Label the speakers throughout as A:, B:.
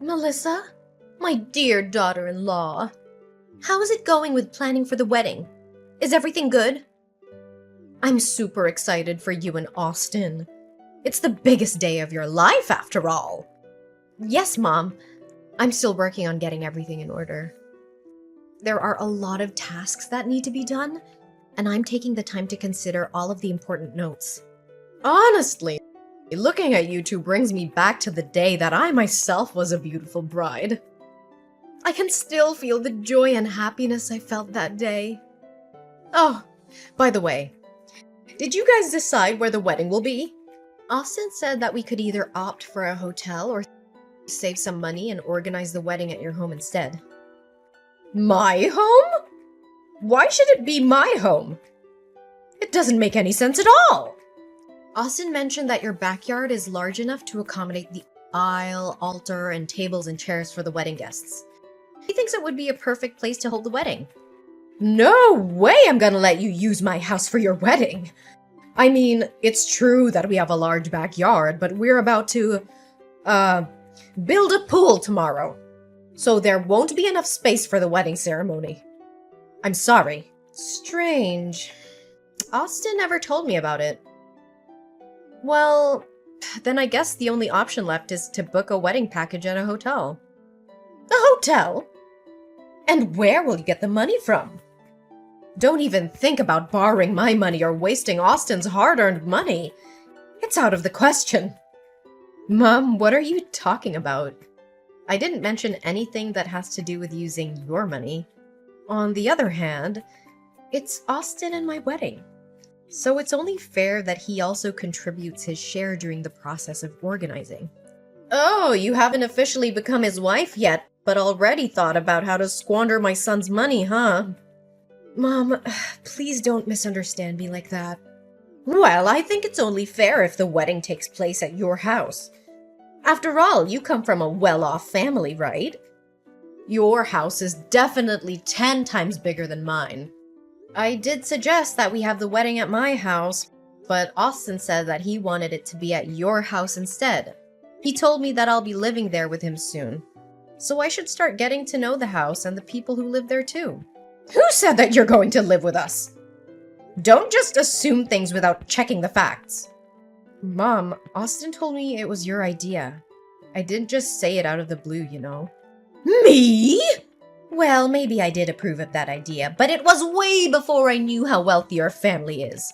A: Melissa, my dear daughter-in-law, how is it going with planning for the wedding? Is everything good? I'm super excited for you and Austin. It's the biggest day of your life, after all. Yes, Mom. I'm still working on getting everything in order. There are a lot of tasks that need to be done, and I'm taking the time to consider all of the important notes. Honestly, looking at you two brings me back to the day that I myself was a beautiful bride. I can still feel the joy and happiness I felt that day. Oh, by the way, did you guys decide where the wedding will be? Austin said that we could either opt for a hotel or save some money and organize the wedding at your home instead. My home? Why should it be my home? It doesn't make any sense at all. Austin mentioned that your backyard is large enough to accommodate the aisle, altar, and tables and chairs for the wedding guests. He thinks it would be a perfect place to hold the wedding. No way I'm gonna let you use my house for your wedding. I mean, it's true that we have a large backyard, but we're about to, build a pool tomorrow. So there won't be enough space for the wedding ceremony. I'm sorry. Strange. Austin never told me about it. Well, then I guess the only option left is to book a wedding package at a hotel. A hotel? And where will you get the money from? Don't even think about borrowing my money or wasting Austin's hard-earned money. It's out of the question. Mom, what are you talking about? I didn't mention anything that has to do with using your money. On the other hand, it's Austin and my wedding. So it's only fair that he also contributes his share during the process of organizing. Oh, you haven't officially become his wife yet, but already thought about how to squander my son's money, huh? Mom, please don't misunderstand me like that. Well, I think it's only fair if the wedding takes place at your house. After all, you come from a well-off family, right? Your house is definitely 10 times bigger than mine. I did suggest that we have the wedding at my house, but Austin said that he wanted it to be at your house instead. He told me that I'll be living there with him soon, so I should start getting to know the house and the people who live there too. Who said that you're going to live with us? Don't just assume things without checking the facts. Mom, Austin told me it was your idea. I didn't just say it out of the blue, you know. Me? Well, maybe I did approve of that idea, but it was way before I knew how wealthy your family is.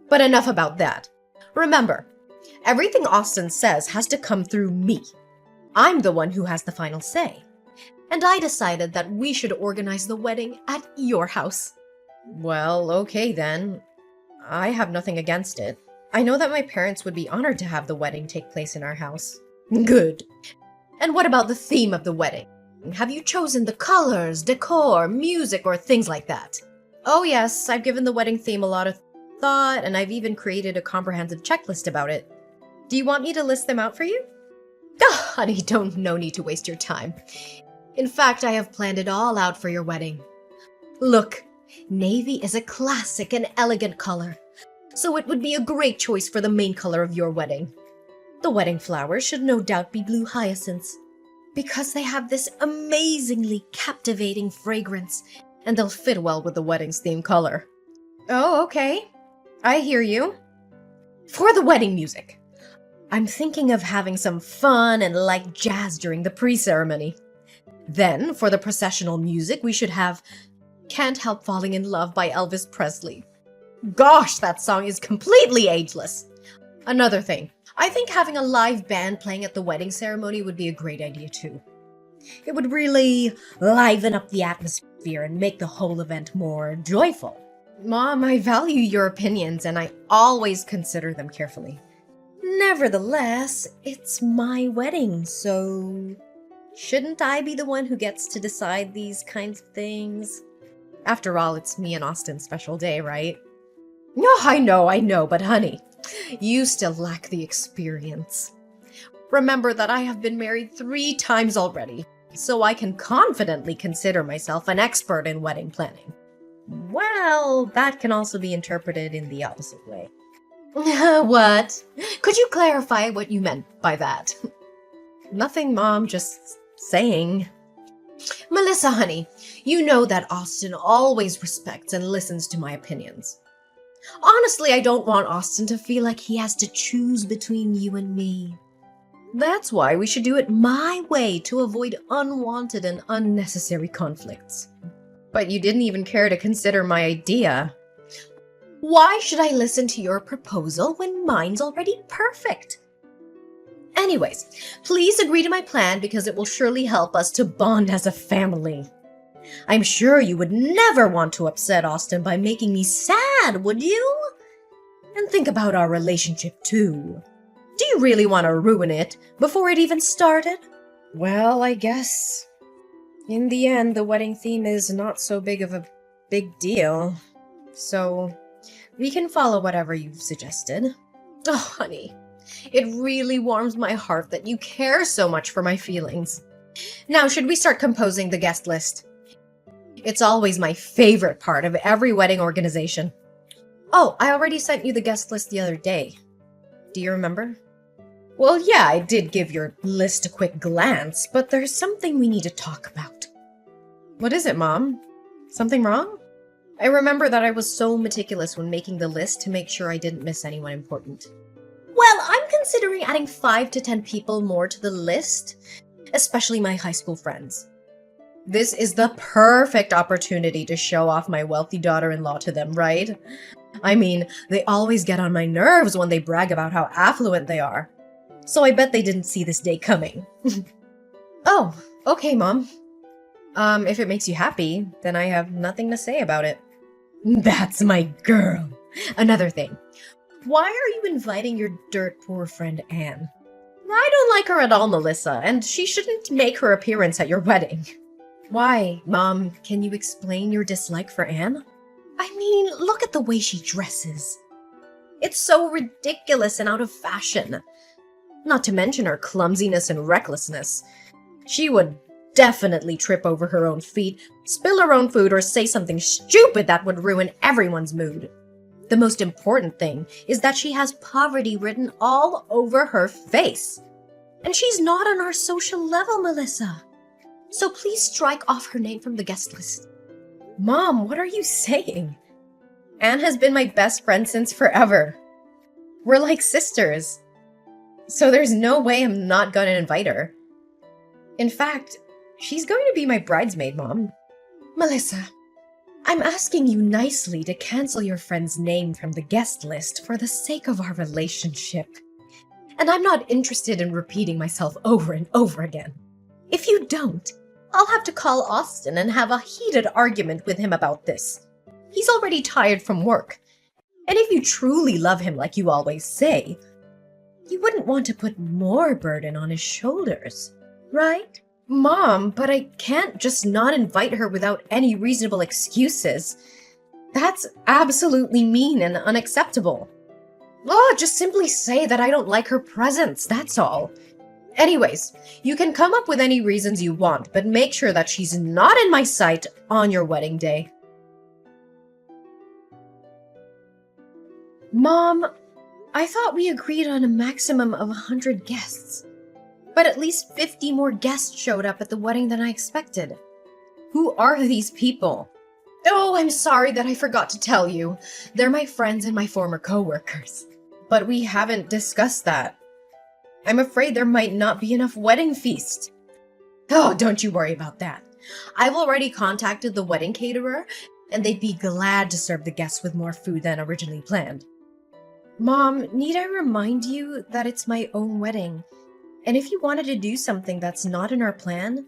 A: But enough about that. Remember, everything Austin says has to come through me. I'm the one who has the final say. And I decided that we should organize the wedding at your house. Well, okay then. I have nothing against it. I know that my parents would be honored to have the wedding take place in our house. Good. And what about the theme of the wedding? Have you chosen the colors, decor, music, or things like that? Oh yes, I've given the wedding theme a lot of thought, and I've even created a comprehensive checklist about it. Do you want me to list them out for you? Oh, honey, no need to waste your time. In fact, I have planned it all out for your wedding. Look, navy is a classic and elegant color, so it would be a great choice for the main color of your wedding. The wedding flowers should no doubt be blue hyacinths, because they have this amazingly captivating fragrance, and they'll fit well with the wedding's theme color. Oh, okay. I hear you. For the wedding music, I'm thinking of having some fun and light jazz during the pre-ceremony. Then, for the processional music, we should have Can't Help Falling in Love by Elvis Presley. Gosh, that song is completely ageless. Another thing, I think having a live band playing at the wedding ceremony would be a great idea too. It would really liven up the atmosphere and make the whole event more joyful. Mom, I value your opinions and I always consider them carefully. Nevertheless, it's my wedding, so shouldn't I be the one who gets to decide these kinds of things? After all, it's me and Austin's special day, right? No, I know, but honey, you still lack the experience. Remember that I have been married 3 times already, so I can confidently consider myself an expert in wedding planning. Well, that can also be interpreted in the opposite way. What? Could you clarify what you meant by that? Nothing, Mom, just saying. Melissa, honey, you know that Austin always respects and listens to my opinions. Honestly, I don't want Austin to feel like he has to choose between you and me. That's why we should do it my way to avoid unwanted and unnecessary conflicts. But you didn't even care to consider my idea. Why should I listen to your proposal when mine's already perfect? Anyways, please agree to my plan because it will surely help us to bond as a family. I'm sure you would never want to upset Austin by making me sad, would you? And think about our relationship too. Do you really want to ruin it before it even started? Well, I guess in the end, the wedding theme is not so big of a big deal. So we can follow whatever you've suggested. Oh, honey, it really warms my heart that you care so much for my feelings. Now, should we start composing the guest list? It's always my favorite part of every wedding organization. Oh, I already sent you the guest list the other day. Do you remember? Well, yeah, I did give your list a quick glance, but there's something we need to talk about. What is it, Mom? Something wrong? I remember that I was so meticulous when making the list to make sure I didn't miss anyone important. Well, I'm considering adding 5 to 10 people more to the list, especially my high school friends. This is the perfect opportunity to show off my wealthy daughter-in-law to them, right? I mean, they always get on my nerves when they brag about how affluent they are. So I bet they didn't see this day coming. Oh, okay, Mom. If it makes you happy, then I have nothing to say about it. That's my girl. Another thing. Why are you inviting your dirt poor friend Anne? I don't like her at all, Melissa, and she shouldn't make her appearance at your wedding. Why, Mom? Can you explain your dislike for Anne? I mean, look at the way she dresses. It's so ridiculous and out of fashion. Not to mention her clumsiness and recklessness. She would definitely trip over her own feet, spill her own food, or say something stupid that would ruin everyone's mood. The most important thing is that she has poverty written all over her face. And she's not on our social level, Melissa. So please strike off her name from the guest list. Mom, what are you saying? Anne has been my best friend since forever. We're like sisters. So there's no way I'm not gonna invite her. In fact, she's going to be my bridesmaid, Mom. Melissa, I'm asking you nicely to cancel your friend's name from the guest list for the sake of our relationship. And I'm not interested in repeating myself over and over again. If you don't, I'll have to call Austin and have a heated argument with him about this. He's already tired from work. And if you truly love him like you always say, you wouldn't want to put more burden on his shoulders, right? Mom, but I can't just not invite her without any reasonable excuses. That's absolutely mean and unacceptable. Oh, just simply say that I don't like her presence, that's all. Anyways, you can come up with any reasons you want, but make sure that she's not in my sight on your wedding day. Mom, I thought we agreed on a maximum of 100 guests. But at least 50 more guests showed up at the wedding than I expected. Who are these people? Oh, I'm sorry that I forgot to tell you. They're my friends and my former co-workers. But we haven't discussed that. I'm afraid there might not be enough wedding feast. Oh, don't you worry about that. I've already contacted the wedding caterer, and they'd be glad to serve the guests with more food than originally planned. Mom, need I remind you that it's my own wedding? And if you wanted to do something that's not in our plan,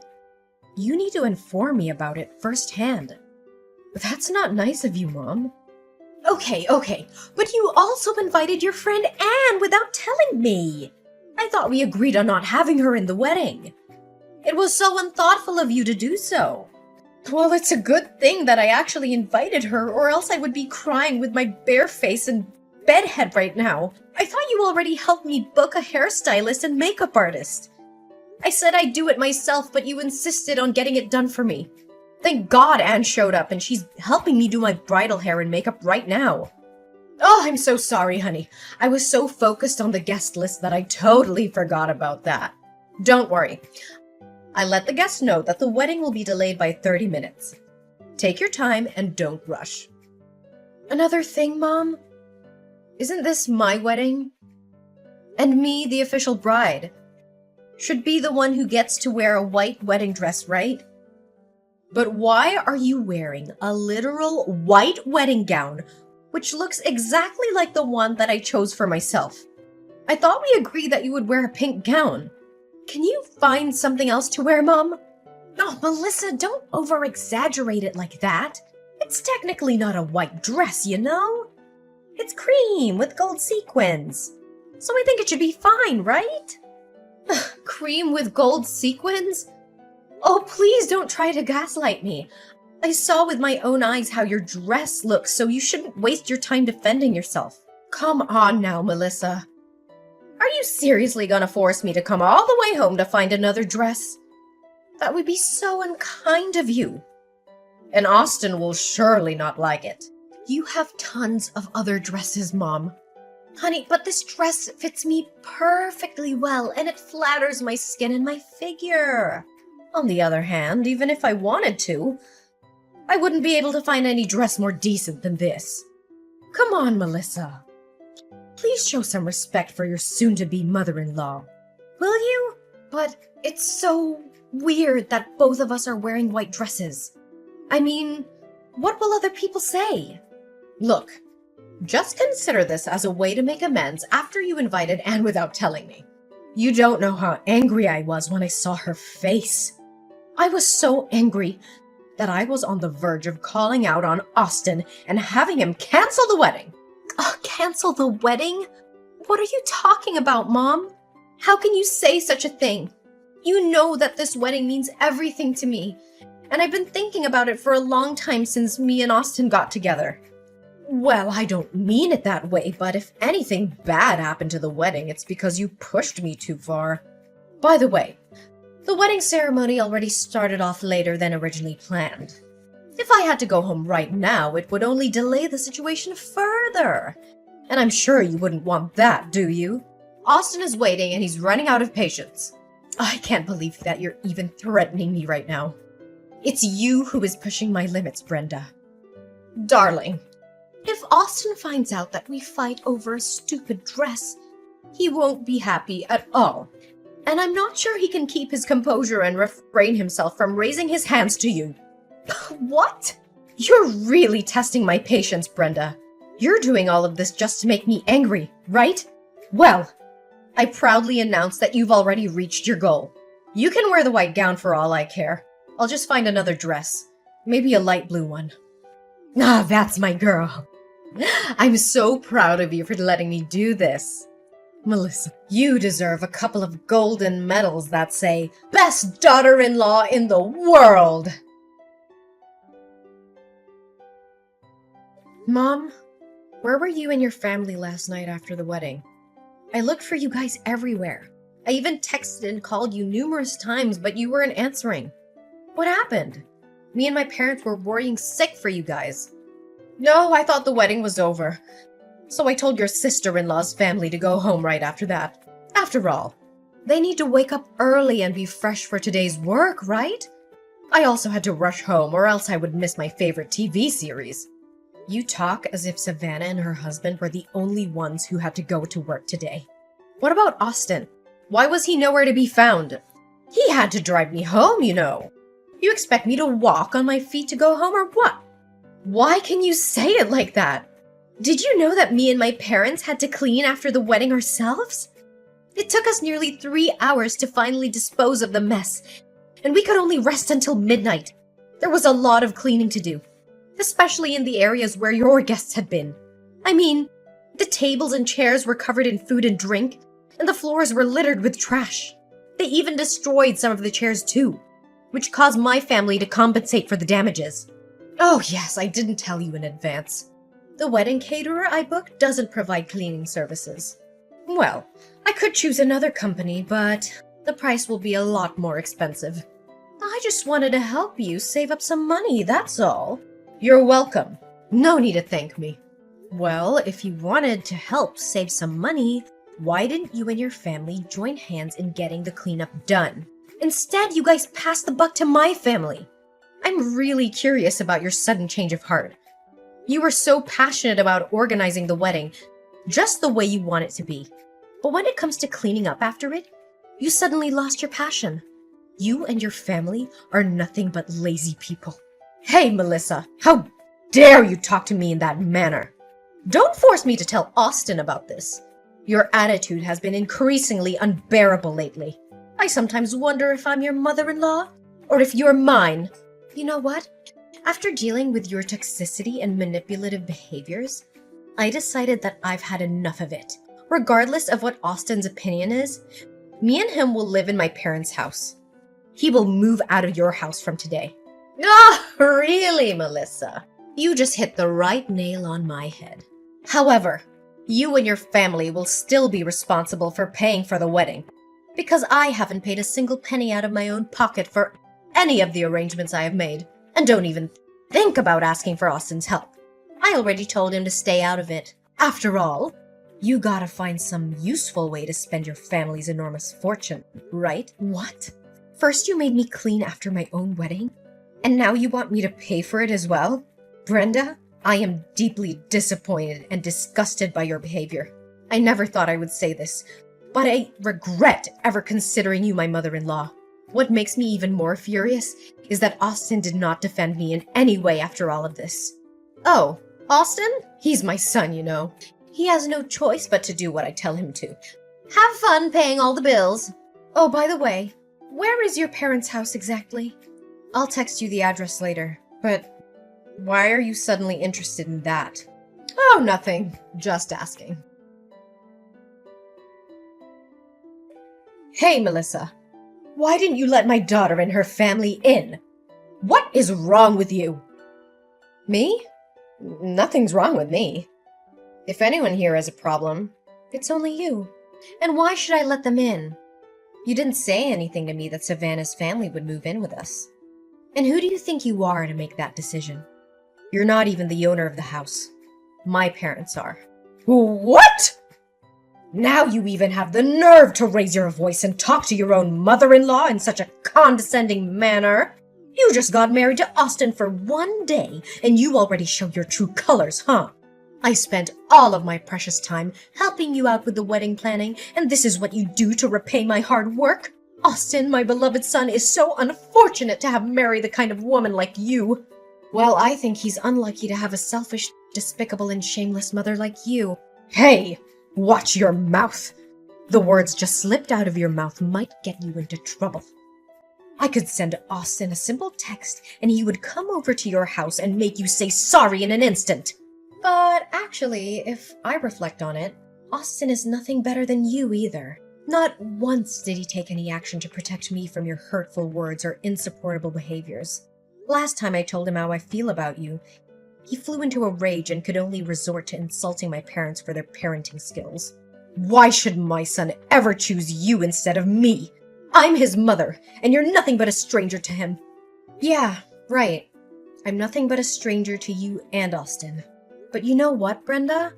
A: you need to inform me about it firsthand. That's not nice of you, Mom. Okay, but you also invited your friend Anne without telling me. I thought we agreed on not having her in the wedding. It was so unthoughtful of you to do so. Well, it's a good thing that I actually invited her, or else I would be crying with my bare face and bedhead right now. I thought you already helped me book a hairstylist and makeup artist. I said I'd do it myself, but you insisted on getting it done for me. Thank God Anne showed up and she's helping me do my bridal hair and makeup right now. Oh, I'm so sorry, honey. I was so focused on the guest list that I totally forgot about that. Don't worry. I let the guests know that the wedding will be delayed by 30 minutes. Take your time and don't rush. Another thing, Mom? Isn't this my wedding? And me, the official bride, should be the one who gets to wear a white wedding dress, right? But why are you wearing a literal white wedding gown, which looks exactly like the one that I chose for myself? I thought we agreed that you would wear a pink gown. Can you find something else to wear, Mom? Oh, Melissa, don't over-exaggerate it like that. It's technically not a white dress, you know? It's cream with gold sequins. So I think it should be fine, right? Cream with gold sequins? Oh, please don't try to gaslight me. I saw with my own eyes how your dress looks, so you shouldn't waste your time defending yourself. Come on now, Melissa. Are you seriously gonna force me to come all the way home to find another dress? That would be so unkind of you. And Austin will surely not like it. You have tons of other dresses, Mom. Honey, but this dress fits me perfectly well, and it flatters my skin and my figure. On the other hand, even if I wanted to, I wouldn't be able to find any dress more decent than this. Come on, Melissa. Please show some respect for your soon-to-be mother-in-law. Will you? But it's so weird that both of us are wearing white dresses. I mean, what will other people say? Look, just consider this as a way to make amends after you invited Anne without telling me. You don't know how angry I was when I saw her face. I was so angry that I was on the verge of calling out on Austin and having him cancel the wedding. Cancel the wedding? What are you talking about, Mom? How can you say such a thing? You know that this wedding means everything to me, and I've been thinking about it for a long time since me and Austin got together. Well, I don't mean it that way, but if anything bad happened to the wedding, it's because you pushed me too far. By the way, the wedding ceremony already started off later than originally planned. If I had to go home right now, it would only delay the situation further. And I'm sure you wouldn't want that, do you? Austin is waiting and he's running out of patience. I can't believe that you're even threatening me right now. It's you who is pushing my limits, Brenda. Darling, if Austin finds out that we fight over a stupid dress, he won't be happy at all. And I'm not sure he can keep his composure and refrain himself from raising his hands to you. What? You're really testing my patience, Brenda. You're doing all of this just to make me angry, right? Well, I proudly announce that you've already reached your goal. You can wear the white gown for all I care. I'll just find another dress. Maybe a light blue one. Ah, that's my girl. I'm so proud of you for letting me do this. Melissa, you deserve a couple of golden medals that say, Best Daughter-in-Law in the World! Mom, where were you and your family last night after the wedding? I looked for you guys everywhere. I even texted and called you numerous times, but you weren't answering. What happened? Me and my parents were worrying sick for you guys. No, I thought the wedding was over. So I told your sister-in-law's family to go home right after that. After all, they need to wake up early and be fresh for today's work, right? I also had to rush home or else I would miss my favorite TV series. You talk as if Savannah and her husband were the only ones who had to go to work today. What about Austin? Why was he nowhere to be found? He had to drive me home, you know. You expect me to walk on my feet to go home or what? Why can you say it like that? Did you know that me and my parents had to clean after the wedding ourselves? It took us nearly 3 hours to finally dispose of the mess, and we could only rest until midnight. There was a lot of cleaning to do, especially in the areas where your guests had been. I mean, the tables and chairs were covered in food and drink, and the floors were littered with trash. They even destroyed some of the chairs too, which caused my family to compensate for the damages. Oh yes, I didn't tell you in advance. The wedding caterer I booked doesn't provide cleaning services. Well, I could choose another company, but the price will be a lot more expensive. I just wanted to help you save up some money, that's all. You're welcome. No need to thank me. Well, if you wanted to help save some money, Why didn't you and your family join hands in getting the cleanup done? Instead, you guys passed the buck to my family. I'm really curious about your sudden change of heart. You were so passionate about organizing the wedding, just the way you want it to be. But when it comes to cleaning up after it, you suddenly lost your passion. You and your family are nothing but lazy people. Hey, Melissa, how dare you talk to me in that manner? Don't force me to tell Austin about this. Your attitude has been increasingly unbearable lately. I sometimes wonder if I'm your mother-in-law, or if you're mine. You know what? After dealing with your toxicity and manipulative behaviors, I decided that I've had enough of it. Regardless of what Austin's opinion is, me and him will live in my parents' house. He will move out of your house from today. Ah, really, Melissa? You just hit the right nail on my head. However, you and your family will still be responsible for paying for the wedding, because I haven't paid a single penny out of my own pocket for any of the arrangements I have made, and don't even think about asking for Austin's help. I already told him to stay out of it. After all, you gotta find some useful way to spend your family's enormous fortune, right? What? First you made me clean after my own wedding, and now you want me to pay for it as well? Brenda, I am deeply disappointed and disgusted by your behavior. I never thought I would say this, but I regret ever considering you my mother-in-law. What makes me even more furious is that Austin did not defend me in any way after all of this. Oh, Austin? He's my son, you know. He has no choice but to do what I tell him to. Have fun paying all the bills. Oh, by the way, where is your parents' house exactly? I'll text you the address later, but why are you suddenly interested in that? Oh, nothing. Just asking. Hey, Melissa. Why didn't you let my daughter and her family in? What is wrong with you? Me? Nothing's wrong with me. If anyone here has a problem, it's only you. And why should I let them in? You didn't say anything to me that Savannah's family would move in with us. And who do you think you are to make that decision? You're not even the owner of the house. My parents are. What? Now you even have the nerve to raise your voice and talk to your own mother-in-law in such a condescending manner. You just got married to Austin for one day, and you already show your true colors, huh? I spent all of my precious time helping you out with the wedding planning, and this is what you do to repay my hard work? Austin, my beloved son, is so unfortunate to have married the kind of woman like you. Well, I think he's unlucky to have a selfish, despicable, and shameless mother like you. Hey, watch your mouth. The words just slipped out of your mouth might get you into trouble. I could send Austin a simple text, and he would come over to your house and make you say sorry in an instant. But actually, if I reflect on it, Austin is nothing better than you either. Not once did he take any action to protect me from your hurtful words or insupportable behaviors. Last time I told him how I feel about you, he flew into a rage and could only resort to insulting my parents for their parenting skills. Why should my son ever choose you instead of me? I'm his mother, and you're nothing but a stranger to him. Yeah, right. I'm nothing but a stranger to you and Austin. But you know what, Brenda?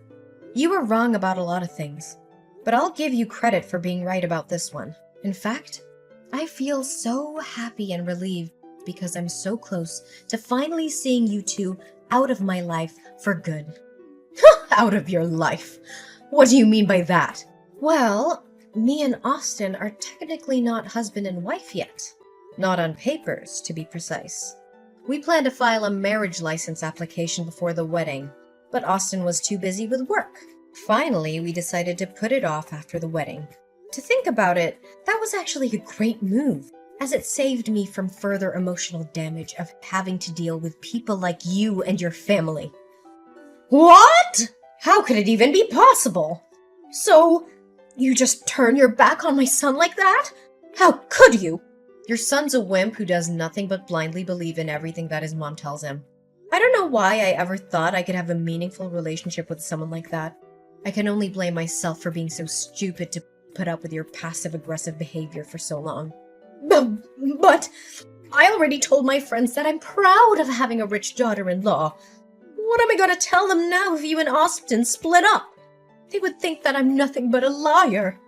A: You were wrong about a lot of things, but I'll give you credit for being right about this one. In fact, I feel so happy and relieved because I'm so close to finally seeing you two out of my life for good. Out of your life? What do you mean by that? Well, me and Austin are technically not husband and wife yet. Not on papers, to be precise. We plan to file a marriage license application before the wedding, but Austin was too busy with work. Finally, we decided to put it off after the wedding. To think about it, that was actually a great move, as it saved me from further emotional damage of having to deal with people like you and your family. What? How could it even be possible? So, you just turn your back on my son like that? How could you? Your son's a wimp who does nothing but blindly believe in everything that his mom tells him. I don't know why I ever thought I could have a meaningful relationship with someone like that. I can only blame myself for being so stupid to put up with your passive-aggressive behavior for so long. But I already told my friends that I'm proud of having a rich daughter-in-law. What am I going to tell them now if you and Austin split up? They would think that I'm nothing but a liar.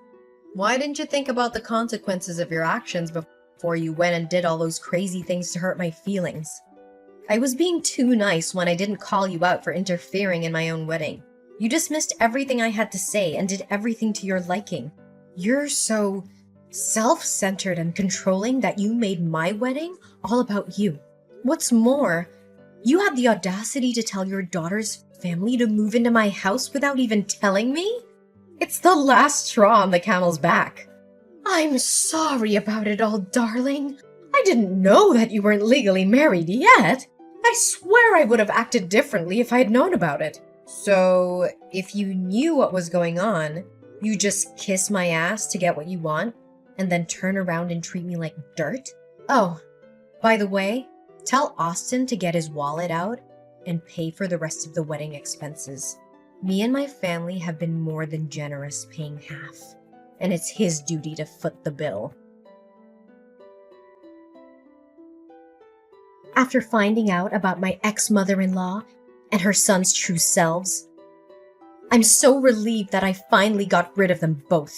A: Why didn't you think about the consequences of your actions before you went and did all those crazy things to hurt my feelings? I was being too nice when I didn't call you out for interfering in my own wedding. You dismissed everything I had to say and did everything to your liking. You're so self-centered and controlling that you made my wedding all about you. What's more, you had the audacity to tell your daughter's family to move into my house without even telling me? It's the last straw on the camel's back. I'm sorry about it all, darling. I didn't know that you weren't legally married yet. I swear I would have acted differently if I had known about it. So, if you knew what was going on, you just kiss my ass to get what you want, and then turn around and treat me like dirt? Oh, by the way, tell Austin to get his wallet out and pay for the rest of the wedding expenses. Me and my family have been more than generous paying half, and it's his duty to foot the bill. After finding out about my ex-mother-in-law and her son's true selves, I'm so relieved that I finally got rid of them both.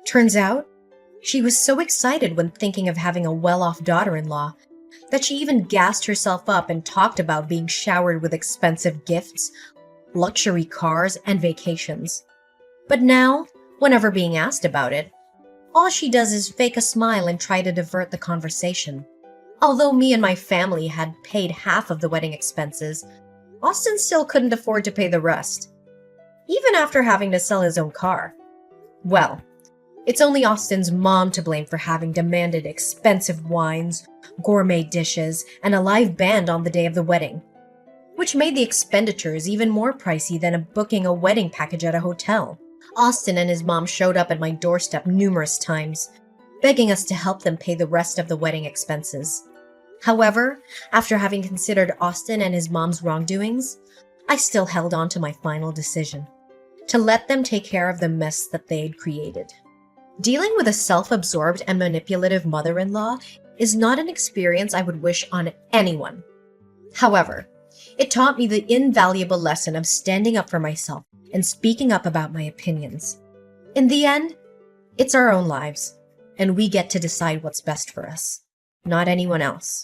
A: Turns out, she was so excited when thinking of having a well-off daughter-in-law that she even gassed herself up and talked about being showered with expensive gifts, luxury cars, and vacations. But now, whenever being asked about it, all she does is fake a smile and try to divert the conversation. Although me and my family had paid half of the wedding expenses, Austin still couldn't afford to pay the rest, even after having to sell his own car. Well, it's only Austin's mom to blame for having demanded expensive wines, gourmet dishes, and a live band on the day of the wedding, which made the expenditures even more pricey than booking a wedding package at a hotel. Austin and his mom showed up at my doorstep numerous times, begging us to help them pay the rest of the wedding expenses. However, after having considered Austin and his mom's wrongdoings, I still held on to my final decision, to let them take care of the mess that they had created. Dealing with a self-absorbed and manipulative mother-in-law is not an experience I would wish on anyone. However, it taught me the invaluable lesson of standing up for myself and speaking up about my opinions. In the end, it's our own lives, and we get to decide what's best for us, not anyone else.